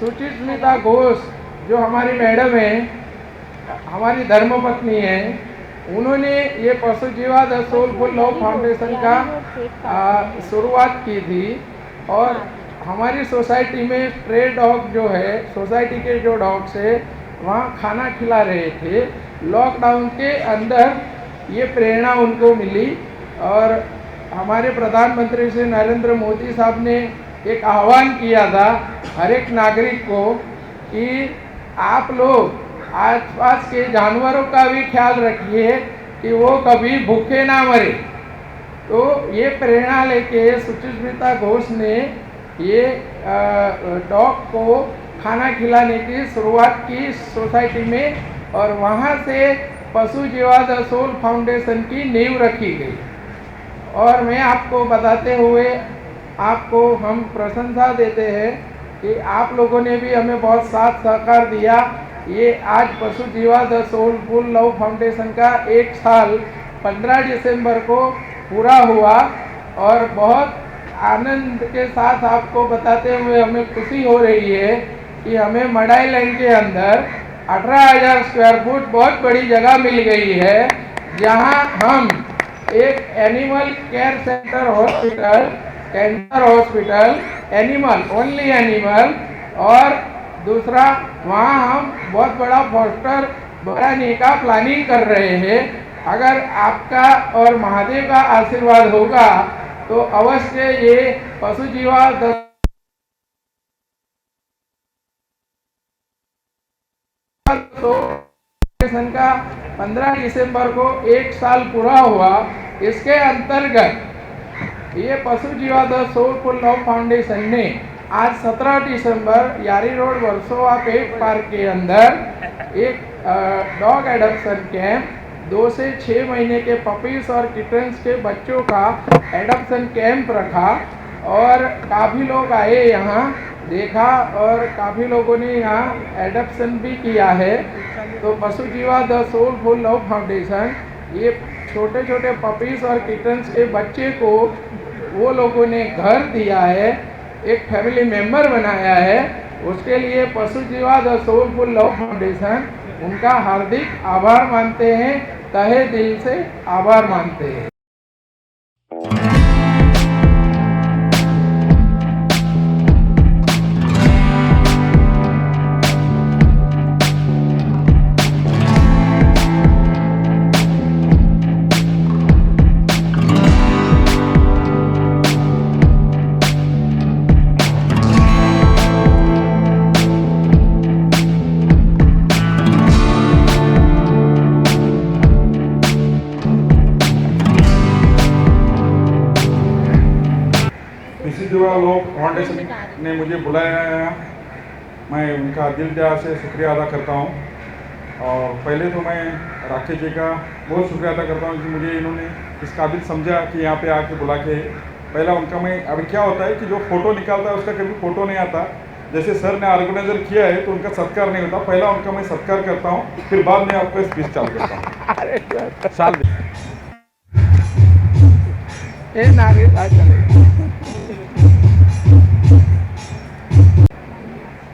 सुचिस्मिता घोष जो हमारी मैडम है, हमारी धर्मपत्नी है, उन्होंने ये पशु जीवा द सोलफुल लव फाउंडेशन का शुरुआत की थी। और हमारी सोसाइटी में स्ट्रे डॉग जो है, सोसाइटी के जो डॉग्स है वहाँ खाना खिला रहे थे। लॉकडाउन के अंदर ये प्रेरणा उनको मिली और हमारे प्रधानमंत्री श्री नरेंद्र मोदी साहब ने एक आह्वान किया था हर एक नागरिक को कि आप लोग आसपास के जानवरों का भी ख्याल रखिए कि वो कभी भूखे ना मरे। तो ये प्रेरणा लेके सुचिस्मिता घोष ने ये डॉग को खाना खिलाने की शुरुआत की सोसाइटी में और वहाँ से पशु जीवा द सोल फाउंडेशन की नींव रखी गई। और मैं आपको बताते हुए आपको हम प्रशंसा देते हैं कि आप लोगों ने भी हमें बहुत साथ सहकार दिया। ये आज पशु जीवा द सोलफुल लव फाउंडेशन का 1 साल 15 दिसंबर को पूरा हुआ और बहुत आनंद के साथ आपको बताते हुए हमें खुशी हो रही है कि हमें मडाई लैंड के अंदर 18,000 स्क्वायर फुट बहुत बड़ी जगह मिल गई है, जहां हम एक animal care centre hospital, cancer hospital, animal only animal, और दूसरा वहाँ हम बहुत बड़ा फॉस्टर बनाने का प्लानिंग कर रहे हैं। अगर आपका और महादेव का आशीर्वाद होगा तो अवश्य ये पशु जीवा का 15 दिसंबर को 1 साल पूरा हुआ। इसके अंतर्गत ये पशु जीवा द सोलफुल लव फाउंडेशन ने आज 17 दिसंबर यारी रोड वर्सोवा पेट पार्क के अंदर एक डॉग एडॉप्शन कैंप 2 से 6 महीने के पपीज और किटन्स के बच्चों का एडॉप्शन कैंप रखा और काफ़ी लोग आए यहाँ देखा और काफ़ी लोगों ने यहाँ एडॉप्शन भी किया है। तो पशु जीवा द सोलफुल लव फाउंडेशन ये छोटे छोटे पपीज और किटन्स के बच्चे को वो लोगों ने घर दिया है, एक फैमिली मेंबर बनाया है। उसके लिए पशु जीवा द सोलफुल लव फाउंडेशन उनका हार्दिक आभार मानते हैं, तहे दिल से आभार मानते हैं। लोग फाउंडेशन ने मुझे बुलाया है, मैं उनका दिल दया से शुक्रिया अदा करता हूँ। और पहले तो मैं राकेश जी का बहुत शुक्रिया अदा करता हूँ कि मुझे इन्होंने इस काबिल समझा कि यहाँ पे आके बुला के। पहला उनका मैं अभी क्या होता है कि जो फ़ोटो निकालता है उसका कभी फ़ोटो नहीं आता, जैसे सर ने ऑर्गेनाइजर किया है तो उनका सत्कार नहीं होता। पहला उनका मैं सत्कार करता हूँ, फिर बाद में आपको स्पीच चालू करता हूँ। साल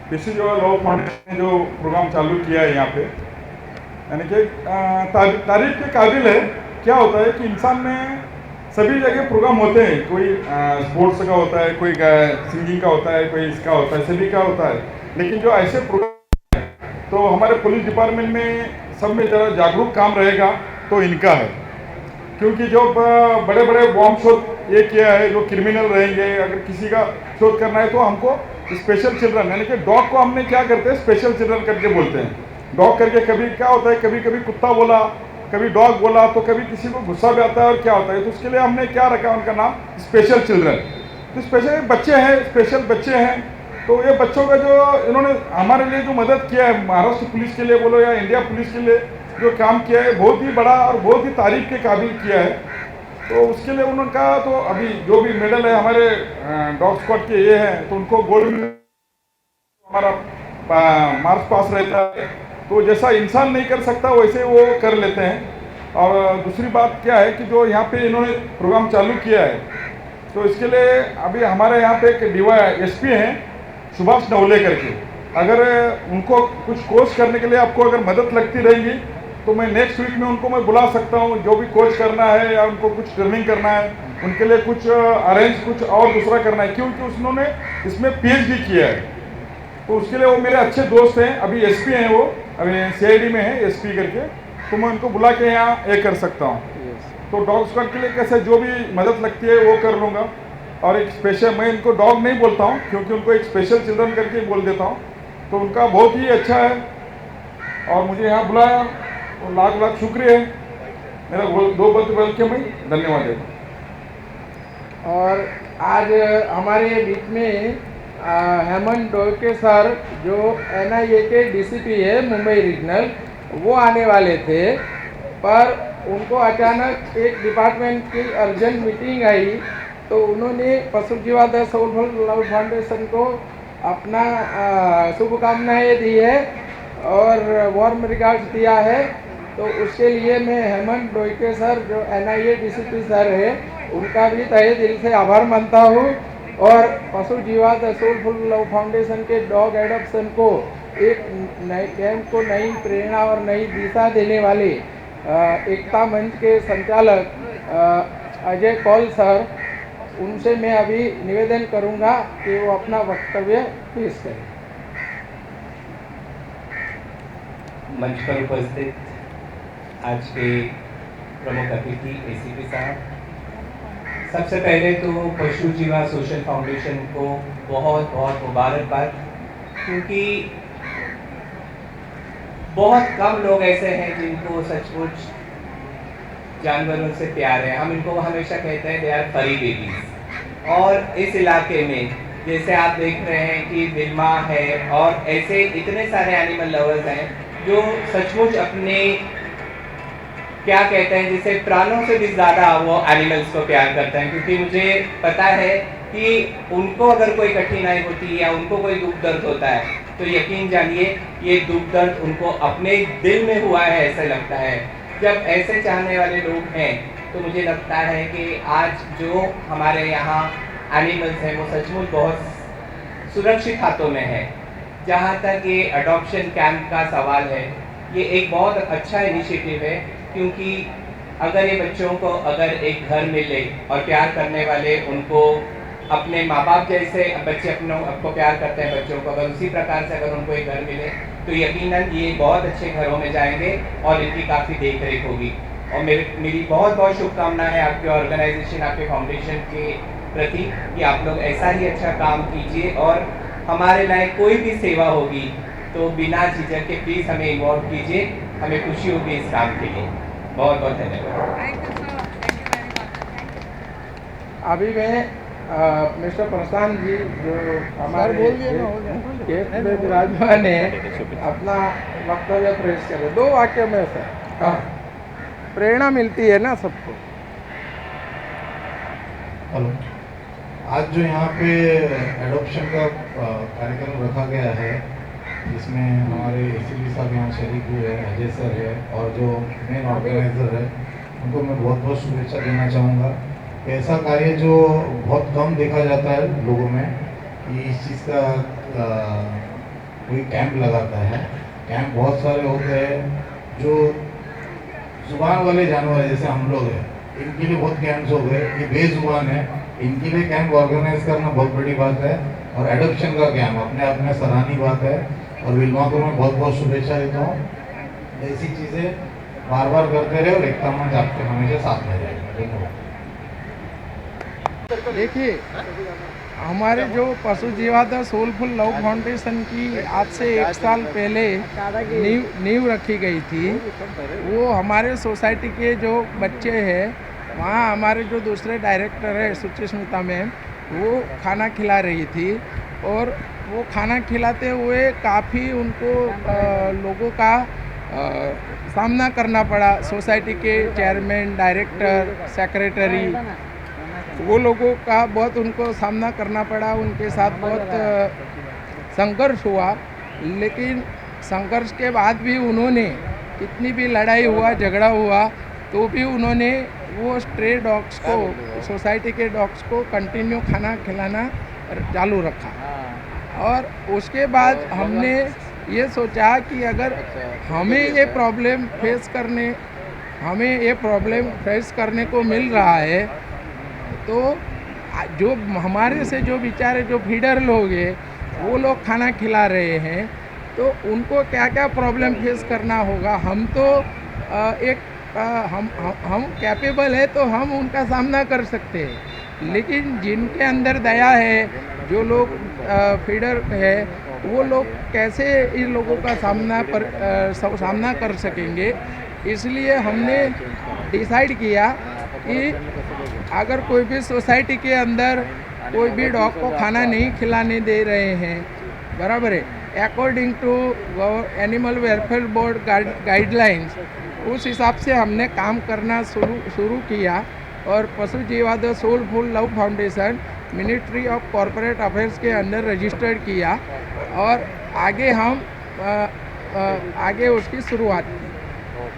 पीसी जो लव फाउंडेशन ने जो प्रोग्राम चालू किया है यहाँ पे, यानी कि तारीफ के काबिल है। क्या होता है कि इंसान में सभी जगह प्रोग्राम होते हैं, कोई स्पोर्ट्स का होता है, कोई सिंगिंग का होता है, कोई इसका होता है, सभी का होता है। लेकिन जो ऐसे प्रोग्राम तो हमारे पुलिस डिपार्टमेंट में सब में ज़रा जागरूक काम रहेगा तो इनका है, क्योंकि जो बड़े बड़े बॉम्ब शोध ये किया है, जो क्रिमिनल रहेंगे, अगर किसी का शोध करना है तो हमको स्पेशल चिल्ड्रन, यानी कि डॉग को हमने क्या करते हैं स्पेशल चिल्ड्रन करके बोलते हैं। डॉग करके कभी क्या होता है, कभी कभी कुत्ता बोला, कभी डॉग बोला तो कभी किसी को गुस्सा भी आता है और क्या होता है, तो उसके लिए हमने क्या रखा उनका नाम स्पेशल चिल्ड्रन। तो स्पेशल बच्चे हैं, स्पेशल बच्चे हैं। तो ये बच्चों का जो इन्होंने हमारे लिए जो मदद किया है, महाराष्ट्र पुलिस के लिए बोलो या इंडिया पुलिस के लिए जो काम किया है, बहुत ही बड़ा और बहुत ही तारीफ के काबिल किया है। तो उसके लिए उनका तो अभी जो भी मेडल है हमारे डॉग स्क्वाड के ये हैं, तो उनको गोल्ड हमारा मार्च पास रहता है। तो जैसा इंसान नहीं कर सकता वैसे वो कर लेते हैं। और दूसरी बात क्या है कि जो यहाँ पे इन्होंने प्रोग्राम चालू किया है, तो इसके लिए अभी हमारे यहाँ पे एक DYSP हैं सुभाष नवले करके, अगर उनको कुछ कोच करने के लिए आपको अगर मदद लगती रहेगी तो मैं नेक्स्ट वीक में उनको मैं बुला सकता हूँ, जो भी कोच करना है या उनको कुछ ट्रेनिंग करना है, उनके लिए कुछ अरेंज कुछ और दूसरा करना है, क्योंकि उन्होंने इसमें PhD किया है। तो उसके लिए वो मेरे अच्छे दोस्त हैं, अभी SP हैं, वो अभी CID में है SP करके, तो मैं उनको बुला के यहाँ ये कर सकता हूँ। तो डॉग स्क्वाड के लिए कैसे जो भी मदद लगती है वो कर लूँगा। और एक स्पेशल, मैं इनको डॉग नहीं बोलता हूँ क्योंकि उनको एक स्पेशल चिल्ड्रन करके बोल देता हूँ, तो उनका बहुत ही अच्छा है और मुझे यहाँ बुलाया और लाख लाख शुक्रिया है। मेरा दो बात बोल के मैं धन्यवाद देता हूँ। और आज हमारे बीच में हेमंत डोके सर जो NIA के DCP है मुंबई रीजनल, वो आने वाले थे, पर उनको अचानक एक डिपार्टमेंट की अर्जेंट मीटिंग आई, तो उन्होंने पशु जीवादय सोलफुल लव फाउंडेशन को अपना शुभकामनाएं दी है और वार्म रिगार्ड्स दिया है। तो उसके लिए मैं हेमंत डोके सर जो NIA DCP सर है, उनका भी तहे दिल से आभार मानता हूँ। और पशु जीवादय सोलफुल लव फाउंडेशन के डॉग एडॉप्शन को एक नए कैंप को नई प्रेरणा और नई दिशा देने वाले एकता मंच के संचालक अजय कौल सर, उनसे मैं अभी निवेदन करूंगा कि वो अपना वक्तव्य पेश करें। मंच पर उपस्थित आज के प्रमुख अतिथि ACP साहब, सबसे पहले तो पशु जीवा सोशल फाउंडेशन को बहुत बहुत मुबारकबाद, क्योंकि बहुत कम लोग ऐसे हैं जिनको सचमुच जानवरों से प्यार है। हम इनको हमेशा कहते हैं दे आर फरी बेबीज। और इस इलाके में जैसे आप देख रहे हैं कि विल्मा है और ऐसे इतने सारे एनिमल लवर्स हैं जो सचमुच अपने क्या कहते हैं जिसे प्राणों से भी ज़्यादा वो एनिमल्स को प्यार करते हैं, क्योंकि मुझे पता है कि उनको अगर कोई कठिनाई होती है या उनको कोई दुख दर्द होता है तो यकीन जानिए ये दुख दर्द उनको अपने दिल में हुआ है ऐसा लगता है। जब ऐसे चाहने वाले लोग हैं तो मुझे लगता है कि आज जो हमारे यहाँ एनिमल्स हैं वो सचमुच बहुत सुरक्षित हाथों में है। जहाँ तक ये अडॉप्शन कैंप का सवाल है, ये एक बहुत अच्छा इनिशिएटिव है, क्योंकि अगर ये बच्चों को अगर एक घर मिले और प्यार करने वाले उनको अपने माँ बाप जैसे बच्चे अपनों आपको प्यार करते हैं बच्चों को, अगर उसी प्रकार से अगर उनको एक घर मिले तो यकीनन ये बहुत अच्छे घरों में जाएंगे और इनकी काफ़ी देख रेख होगी। और मेरी बहुत बहुत शुभकामना है आपके ऑर्गेनाइजेशन, आपके फाउंडेशन के प्रति कि आप लोग ऐसा ही अच्छा काम कीजिए और हमारे लायक कोई भी सेवा होगी तो बिना झिझक के प्लीज़ हमें इन्वॉल्व कीजिए, हमें खुशी होगी इस काम के लिए। बहुत बहुत धन्यवाद। अभी मैं मिस्टर प्रशांत जी जो हमारे केस में विराजमान है अपना वक्तव्य पेश करें। 2 वाक्य में सर प्रेरणा मिलती है ना सबको। हेलो, आज जो यहाँ पे एडॉप्शन का कार्यक्रम रखा गया है, जिसमें हमारे ACP साहब यहाँ शरीक हुए हैं, अजय सर है और जो मेन ऑर्गेनाइजर है, उनको मैं बहुत बहुत शुभेच्छा देना चाहूँगा। ऐसा कार्य जो बहुत कम देखा जाता है लोगों में कि इस चीज़ का कोई कैंप लगाता है। कैंप बहुत सारे होते हैं जो जुबान वाले जानवर जैसे हम लोग हैं, इनके लिए बहुत कैंप्स हो गए, ये बेजुबान है, इनके लिए कैंप ऑर्गेनाइज करना बहुत बड़ी बात है। और एडॉप्शन का कैंप अपने आप में सराहनीय बात है और विल्मा को मैं बहुत बहुत शुभेच्छा देता हूँ। ऐसी चीज़ें बार बार करते रहे और एकता मंच आपके हमेशा साथ में रहेगा। धन्यवाद। देखिए, हमारे जो पशु जीवादय सोलफुल लव फाउंडेशन की आज से 1 साल पहले नींव रखी गई थी, वो हमारे सोसाइटी के जो बच्चे हैं वहाँ हमारे जो दूसरे डायरेक्टर है सुचिस्मिता मैम, वो खाना खिला रही थी और वो खाना खिलाते हुए काफ़ी उनको लोगों का सामना करना पड़ा। सोसाइटी के चेयरमैन, डायरेक्टर, सेक्रेटरी, वो लोगों का बहुत उनको सामना करना पड़ा, उनके साथ बहुत संघर्ष हुआ। लेकिन संघर्ष के बाद भी उन्होंने कितनी भी लड़ाई हुआ, झगड़ा हुआ, तो भी उन्होंने वो स्ट्रे डॉग्स को, सोसाइटी के डॉग्स को कंटिन्यू खाना खिलाना चालू रखा। और उसके बाद हमने ये सोचा कि अगर हमें ये प्रॉब्लम फेस करने को मिल रहा है, तो जो हमारे से जो बेचारे जो फीडर लोग हैं वो लोग खाना खिला रहे हैं, तो उनको क्या क्या प्रॉब्लम फेस करना होगा। हम तो हम कैपेबल है तो हम उनका सामना कर सकते हैं, लेकिन जिनके अंदर दया है, जो लोग फीडर है, वो लोग कैसे इन लोगों का सामना कर सकेंगे। इसलिए हमने डिसाइड किया कि अगर कोई भी सोसाइटी के अंदर कोई भी डॉग को खाना नहीं खिलाने दे रहे हैं, बराबर है, according to animal welfare board guidelines, उस हिसाब से हमने काम करना शुरू किया। और पशु जीवा the soulful love foundation ministry of corporate affairs के अंदर रजिस्टर्ड किया और आगे हम आगे उसकी शुरुआत की।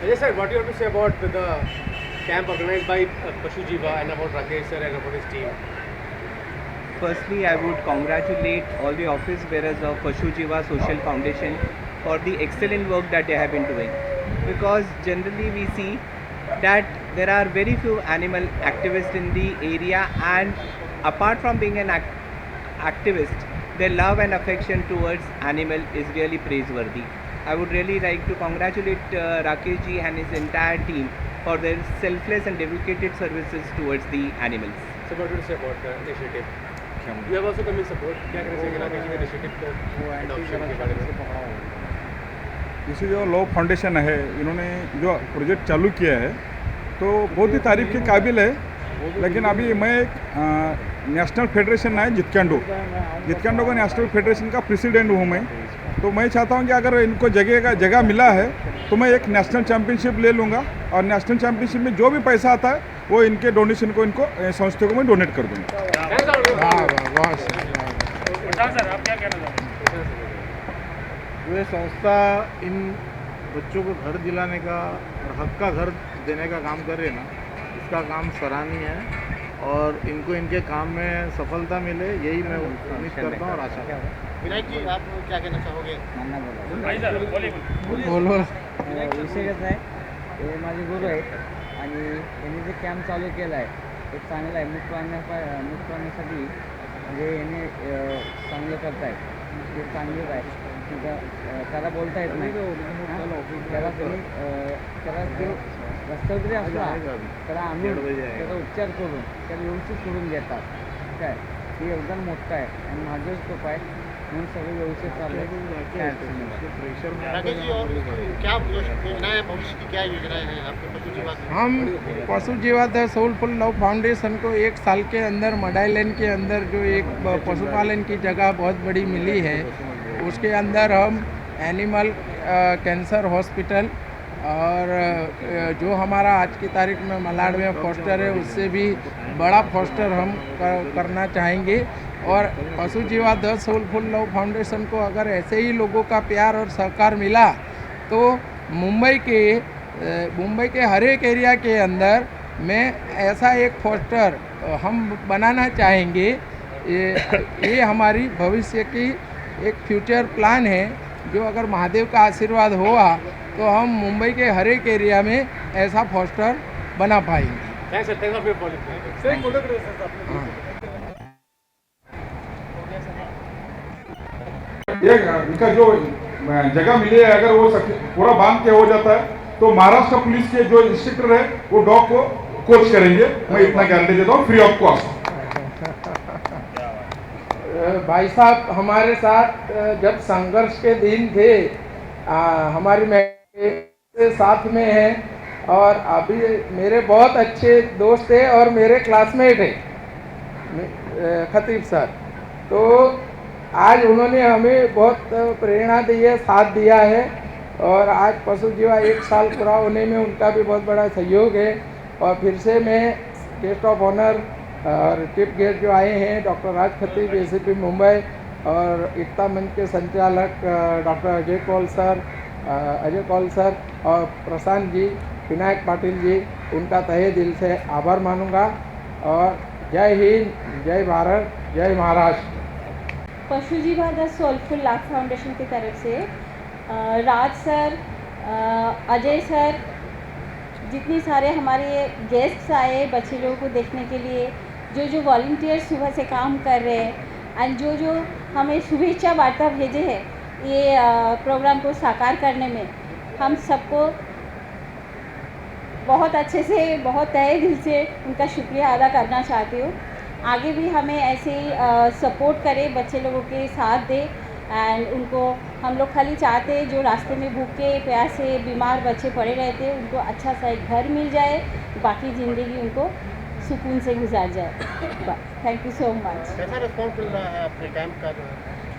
Yes, sir. What you have to say about the camp organized by Pashu Jiva and about Rakesh sir and about his team? Firstly, I would congratulate all the office bearers of Pashu Jiva Social Foundation for the excellent work that they have been doing. Because generally we see that there are very few animal activists in the area, and apart from being an activist, their love and affection towards animal is really praiseworthy. I would really like to congratulate Rakesh ji and his entire team for their selfless and dedicated services towards the animals. So what do you say about the initiative? You have also come in support. क्या कहना चाहिए राकेश जी के initiative को adoption के बारे में? इसी जो लव फाउंडेशन है, इन्होंने जो प्रोजेक्ट चालू किया है तो बहुत ही तारीफ के काबिल है। लेकिन अभी मैं एक नेशनल फेडरेशन है जितकैंडो का नेशनल फेडरेशन का प्रेसिडेंट हूँ मैं। तो मैं चाहता हूँ कि अगर इनको जगह मिला है तो मैं एक नेशनल चैम्पियनशिप ले लूँगा, और नेशनल चैम्पियनशिप में जो भी पैसा आता है वो इनके डोनेशन को इनको संस्था को मैं डोनेट कर दूँगा। सर आप क्या कहना चाहते हैं? ये संस्था इन बच्चों को घर दिलाने का और हक का घर देने का काम कर रही है ना, इसका काम सराहनीय है और इनको इनके काम में सफलता मिले, यही मैं उम्मीद करता हूँ और आशा करता हूँ। विनायक जी आप क्या कहना चाहोगे? बोलो। विषय कसा आहे, हे माझे गुरु आहेत आणि यांनी जे कॅम्प चालू केला आहे ते चांगलं आहे। मूक प्राण्यासाठी म्हणजे यांनी चांगलं करतायत, ते चांगलंच आहे। त्याला बोलता येत नाही, त्याला ते रस्त्यावर जरी असला त्याला आणून त्याचा उपचार करून त्याला व्यवस्थित सोडून देतात। काय हे योगदान मोठं आहे आणि माझंच खूप आहे, म्हणून सगळं व्यवस्थित चालू आहे। राकेश जी और क्या योजनाएं, भविष्य की क्या योजनाएं हैं आपके पशु जीवा की? हम पशु जीवा द सोलफुल लव फाउंडेशन को 1 साल के अंदर मडाईलैंड के अंदर जो एक पशुपालन की जगह बहुत बड़ी मिली है, उसके अंदर हम एनिमल कैंसर हॉस्पिटल और जो हमारा आज की तारीख में मलाड में फोस्टर है, उससे भी बड़ा फोस्टर हम करना चाहेंगे। और पशु जीवा द सोलफुल लव फाउंडेशन को अगर ऐसे ही लोगों का प्यार और सहकार मिला तो मुंबई के हर एक एरिया के अंदर में ऐसा एक फोस्टर हम बनाना चाहेंगे। ये हमारी भविष्य की एक फ्यूचर प्लान है, जो अगर महादेव का आशीर्वाद हुआ तो हम मुंबई के हर एक एरिया में ऐसा फोस्टर बना पाएंगे। Thanks sir, thanks for your policy. Sir एक फोटो करो सर ये इनका जो जगह मिली है, अगर वो पूरा बांध के हो जाता है तो महाराष्ट्र पुलिस के जो इंस्ट्रक्टर है वो डॉग को कोच करेंगे। मैं इतना गारंटी देता हूँ, फ्री ऑफ कॉस्ट। भाई साहब हमारे साथ जब संघर्ष के दिन थे, हमारी मेरे साथ में हैं और अभी मेरे बहुत अच्छे दोस्त थे और मेरे क्लासमेट हैं खतीब सर। तो आज उन्होंने हमें बहुत प्रेरणा दी है, साथ दिया है, और आज पशु जीवा 1 साल पूरा होने में उनका भी बहुत बड़ा सहयोग है। और फिर से मैं गेस्ट ऑफ ऑनर और चीफ गेस्ट जो आए हैं डॉक्टर राज खतीब एसीपी मुंबई और एकता मंच के संचालक डॉक्टर अजय कौल सर और प्रशांत जी, विनायक पाटिल जी, उनका तहे दिल से आभार मानूंगा। और जय हिंद, जय भारत, जय महाराष्ट्र। पशु जीवा द सोलफुल लाभ फाउंडेशन की तरफ से राज सर, अजय सर, जितने सारे हमारे गेस्ट्स आए बच्चे लोगों को देखने के लिए, जो वॉलंटियर सुबह से काम कर रहे हैं एंड जो हमें शुभेच्छा वार्ता भेजे हैं ये प्रोग्राम को साकार करने में, हम सबको बहुत अच्छे से, बहुत तहे दिल से उनका शुक्रिया अदा करना चाहती हूँ। आगे भी हमें ऐसे ही सपोर्ट करें, बच्चे लोगों के साथ दे एंड उनको, हम लोग खाली चाहते हैं जो रास्ते में भूखे प्यासे बीमार बच्चे पड़े रहते हैं उनको अच्छा सा एक घर मिल जाए, बाकी ज़िंदगी उनको सुकून से गुजार जाए। Thank you so much. कैसा रिस्पॉन्स मिल रहा है आपके कैंप का?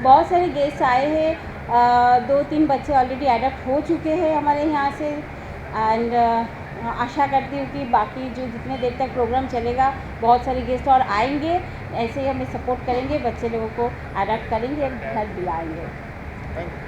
बहुत सारे गेस्ट आए हैं, 2-3 बच्चे ऑलरेडी एडप्ट हो चुके हैं हमारे यहाँ से एंड आशा करती हूँ कि बाकी जो जितने देर तक प्रोग्राम चलेगा बहुत सारे गेस्ट और आएंगे, ऐसे ही हमें सपोर्ट करेंगे, बच्चे लोगों को अडॉप्ट करेंगे, घर भी आएंगे। Thank you.